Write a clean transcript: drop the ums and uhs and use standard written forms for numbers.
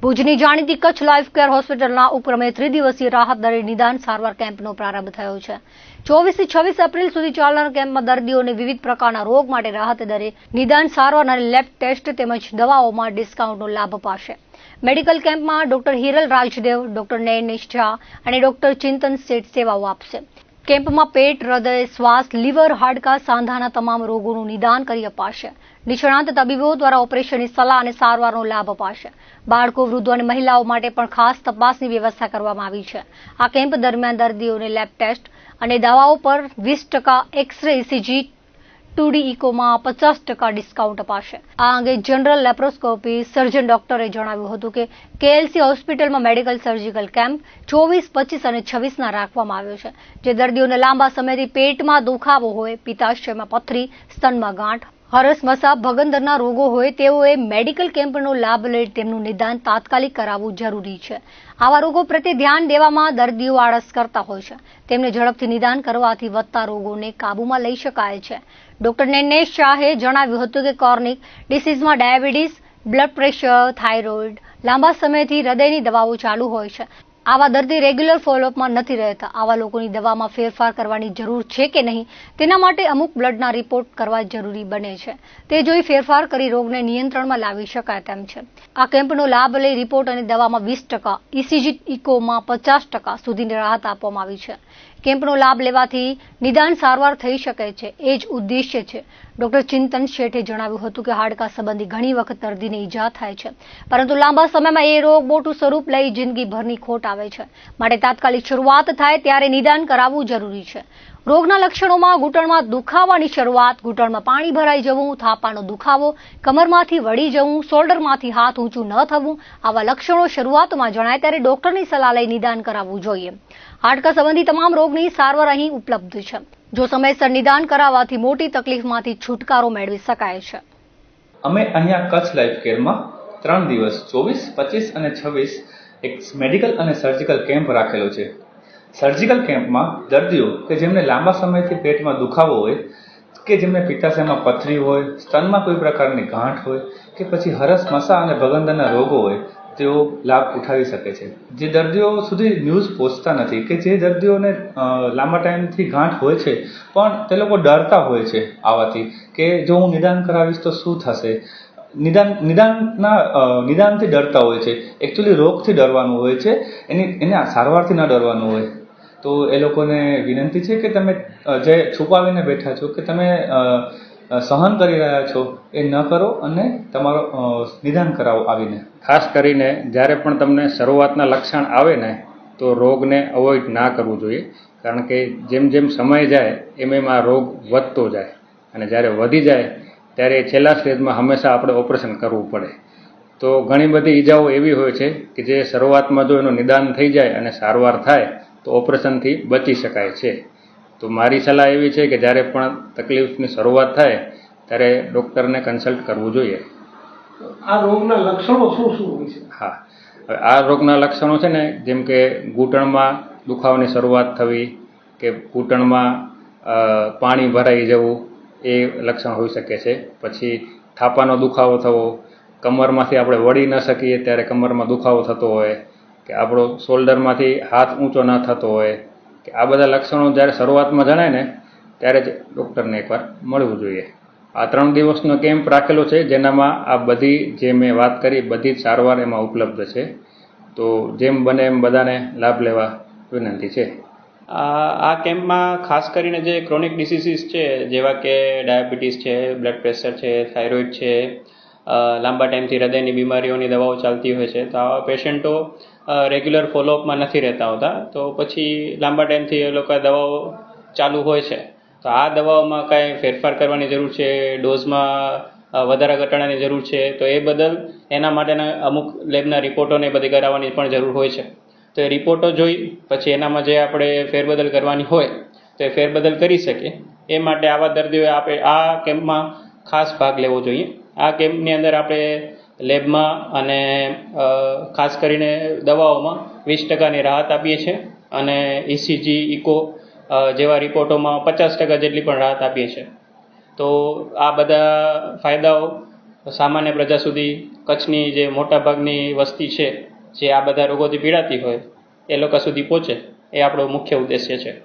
ભુજની જાણીતી Kutch life care હોસ્પિટલના ઉપક્રમે ત્રિદિવસીય રાહત દરે નિદાન સારવાર કેમ્પનો પ્રારંભ થયો છે। 24 થી 26 એપ્રિલ સુધી ચાલનાર કેમ્પમાં દર્દીઓને વિવિધ પ્રકારના રોગ માટે રાહત દરે નિદાન સારવાર અને લેબ ટેસ્ટ તેમજ દવાઓમાં ડિસ્કાઉન્ટનો લાભ અપાશે। મેડિકલ કેમ્પમાં ડોક્ટર હિરલ રાજદેવ, ડોક્ટર નૈનેશ ઝા અને ડોક્ટર ચિંતન શેઠ સેવાઓ આપશે। કેમ્પમાં પેટ, હૃદય, શ્વાસ, લીવર, હાડકાં, સાંધાના તમામ રોગોનું નિદાન કરી અપાશે। નિષ્ણાંત તબીબો દ્વારા ઓપરેશનની સલાહ અને સારવારનો લાભ અપાશે। બાળકો, વૃદ્ધો અને મહિલાઓ માટે પણ ખાસ તપાસની વ્યવસ્થા કરવામાં આવી છે। આ કેમ્પ દરમિયાન દર્દીઓને લેબ ટેસ્ટ અને દવાઓ પર 20% એક્સ-રે, ECG, 2D ઇકોમાં 50% ડિસ્કાઉન્ટ અપાશે। આ અંગે જનરલ લેપ્રોસ્કોપી સર્જન ડોક્ટરે જણાવ્યું હતું કે KLC હોસ્પિટલમાં મેડિકલ સર્જિકલ કેમ્પ 24, 25 અને 26ના રાખવામાં આવ્યો છે, જે દર્દીઓને લાંબા સમયથી પેટમાં દુખાવો હોય, પિત્તાશયમાં પથરી, સ્તનમાં ગાંઠ, હરસ, મસા, ભગંદરના રોગો હોય તેઓએ મેડિકલ કેમ્પનો લાભ લઈ તેમનું નિદાન તાત્કાલિક કરાવવું જરૂરી છે। આવા રોગો પ્રત્યે ધ્યાન દેવામાં દર્દીઓ આળસ કરતા હોય છે, તેમને ઝડપથી નિદાન કરવાથી વધતા રોગોને કાબૂમાં લઈ શકાય છે। ડોક્ટર નૈનેશ શાહે જણાવ્યું હતું કે ક્રોનિક ડિસીઝમાં ડાયાબિટીસ, બ્લડ પ્રેશર, થાઇરોઇડ, લાંબા સમયથી હૃદયની દવાઓ ચાલુ હોય છે। આવા દર્દી રેગ્યુલર ફોલોઅપમાં નથી રહેતા। આવા લોકોની દવામાં ફેરફાર કરવાની જરૂર છે કે નહીં તેના માટે અમુક બ્લડના રિપોર્ટ કરવા જરૂરી બને છે। તે જોઈ ફેરફાર કરી રોગને નિયંત્રણમાં લાવી શકાય તેમ છે। આ કેમ્પનો લાભ લઈ રિપોર્ટ અને દવામાં 20%, ECG ઇકોમાં 50% સુધીની રાહત આપવામાં આવી છે। કેમ્પનો લાભ લેવાથી નિદાન સારવાર થઈ શકે છે, એ જ ઉદ્દેશ્ય છે। ડોક્ટર ચિંતન શેઠે જણાવ્યું હતું કે હાડકા સંબંધી ઘણી વખત દર્દીને ઈજા થાય છે, પરંતુ લાંબા સમયમાં એ રોગ મોટું સ્વરૂપ લઈ જિંદગીભરની ખોટ આવે છે, માટે તાત્કાલિક શરૂઆત થાય ત્યારે નિદાન કરાવવું જરૂરી છે। રોગના લક્ષણોમાં ઘૂંટણમાં દુખાવાની શરૂઆત, ઘૂંટણમાં પાણી ભરાઈ જવું, થાપાનો દુખાવો, કમરમાંથી વળી જવું, શોલ્ડરમાંથી હાથ ઊંચું ન થવું, આવા લક્ષણો શરૂઆતમાં જણાય ત્યારે ડોક્ટરની સલાહ લઈ નિદાન કરાવવું જોઈએ। હાડકા સંબંધી તમામ રોગની સારવાર અહીં ઉપલબ્ધ છે। જો સમયસર નિદાન કરાવવાથી મોટી તકલીફમાંથી છુટકારો મેળવી શકાય છે। અમે અહીંયા કચ્છ લાઈફ કેરમાં 3 દિવસ 24, 25 અને 26 એક મેડિકલ અને સર્જિકલ કેમ્પ રાખેલો છે। સર્જિકલ કેમ્પમાં દર્દીઓ કે જેમને લાંબા સમયથી પેટમાં દુખાવો હોય, કે જેમને પિત્તાશયમાં પથરી હોય, સ્તનમાં કોઈ પ્રકારની ગાંઠ હોય, કે પછી હરસ, મસા અને ભગંદરના રોગો હોય, તેઓ લાભ ઉઠાવી શકે છે। જે દર્દીઓ સુધી ન્યૂઝ પહોંચતા નથી, કે જે દર્દીઓને લાંબા ટાઈમથી ગાંઠ હોય છે પણ તે લોકો ડરતા હોય છે આવવાથી, કે જો હું નિદાન કરાવીશ તો શું થશે, નિદાનથી ડરતા હોય છે। એકચ્યુઅલી રોગથી ડરવાનું હોય છે, એને સારવારથી ન ડરવાનું હોય। તો એ લોકોને વિનંતી છે કે તમે જે છુપાવીને બેઠા છો, કે તમે સહન કરી રહ્યા છો, એ ન કરો અને તમારો નિદાન કરાવો આવીને। ખાસ કરીને જ્યારે પણ તમને શરૂઆતના લક્ષણ આવે ને તો રોગને અવોઇડ ના કરવું જોઈએ, કારણ કે જેમ જેમ સમય જાય એમ આ રોગ વધતો જાય, અને જ્યારે વધી જાય ત્યારે છેલ્લા સ્ટેજમાં હંમેશા આપણે ઓપરેશન કરવું પડે। તો ઘણી બધી ઈજાઓ એવી હોય છે કે જે શરૂઆતમાં જો એનું નિદાન થઈ જાય અને સારવાર થાય તો ઓપરેશનથી બચી શકાય છે। તો મારી સલાહ એવી છે કે જ્યારે પણ તકલીફની શરૂઆત થાય ત્યારે ડૉક્ટરને કન્સલ્ટ કરવું જોઈએ। આ રોગના લક્ષણો શું શું હોય છે? હા, હવે આ રોગના લક્ષણો છે ને, જેમ કે ઘૂંટણમાં દુખાવાની શરૂઆત થવી, કે ઘૂંટણમાં પાણી ભરાઈ જવું, એ લક્ષણ હોઈ શકે છે। પછી થાપાનો દુખાવો થવો, કમરમાંથી આપણે વળી ન શકીએ ત્યારે કમરમાં દુખાવો થતો હોય, કે આપણો શોલ્ડરમાંથી હાથ ઊંચો ન થતો હોય, કે આ બધા લક્ષણો જ્યારે શરૂઆતમાં જણાય ને ત્યારે જ ડૉક્ટરને એકવાર મળવું જોઈએ। આ 3 દિવસનો કેમ્પ રાખેલો છે, જેનામાં આ બધી જે મેં વાત કરી બધી જ સારવાર એમાં ઉપલબ્ધ છે। તો જેમ બને એમ બધાને લાભ લેવા વિનંતી છે। આ કેમ્પમાં ખાસ કરીને જે ક્રોનિક ડિસીઝીસ છે, જેવા કે ડાયાબિટીસ છે, બ્લડ પ્રેશર છે, થાઇરોઇડ છે, લાંબા ટાઈમથી હૃદયની બીમારીઓની દવાઓ ચાલતી હોય છે, તો આવા પેશન્ટો રેગ્યુલર ફોલોઅપમાં નથી રહેતા હોતા, તો પછી લાંબા ટાઈમથી એ લોકો દવાઓ ચાલુ હોય છે, તો આ દવાઓમાં કાંઈ ફેરફાર કરવાની જરૂર છે, ડોઝમાં વધારા ઘટાડાની જરૂર છે, તો એ બદલ એના માટેના અમુક લેબના રિપોર્ટોને બધી કરાવવાની પણ જરૂર હોય છે। તો એ રિપોર્ટો જોઈ પછી એનામાં જે આપણે ફેરબદલ કરવાની હોય તો એ ફેરબદલ કરી શકીએ। એ માટે આવા દર્દીઓએ આપણે આ કેમ્પમાં ખાસ ભાગ લેવો જોઈએ। આ કેમ્પની અંદર આપણે લેબમાં અને ખાસ કરીને દવાઓમાં 20%ની રાહત આપીએ છીએ, અને ECG, ઇકો જેવા રિપોર્ટોમાં 50% જેટલી પણ રાહત આપીએ છીએ। તો આ બધા ફાયદાઓ સામાન્ય પ્રજા સુધી, કચ્છની જે મોટાભાગની વસ્તી છે જે આ બધા રોગોથી પીડાતી હોય એ લોકો સુધી પહોંચે એ આપણો મુખ્ય ઉદ્દેશ્ય છે.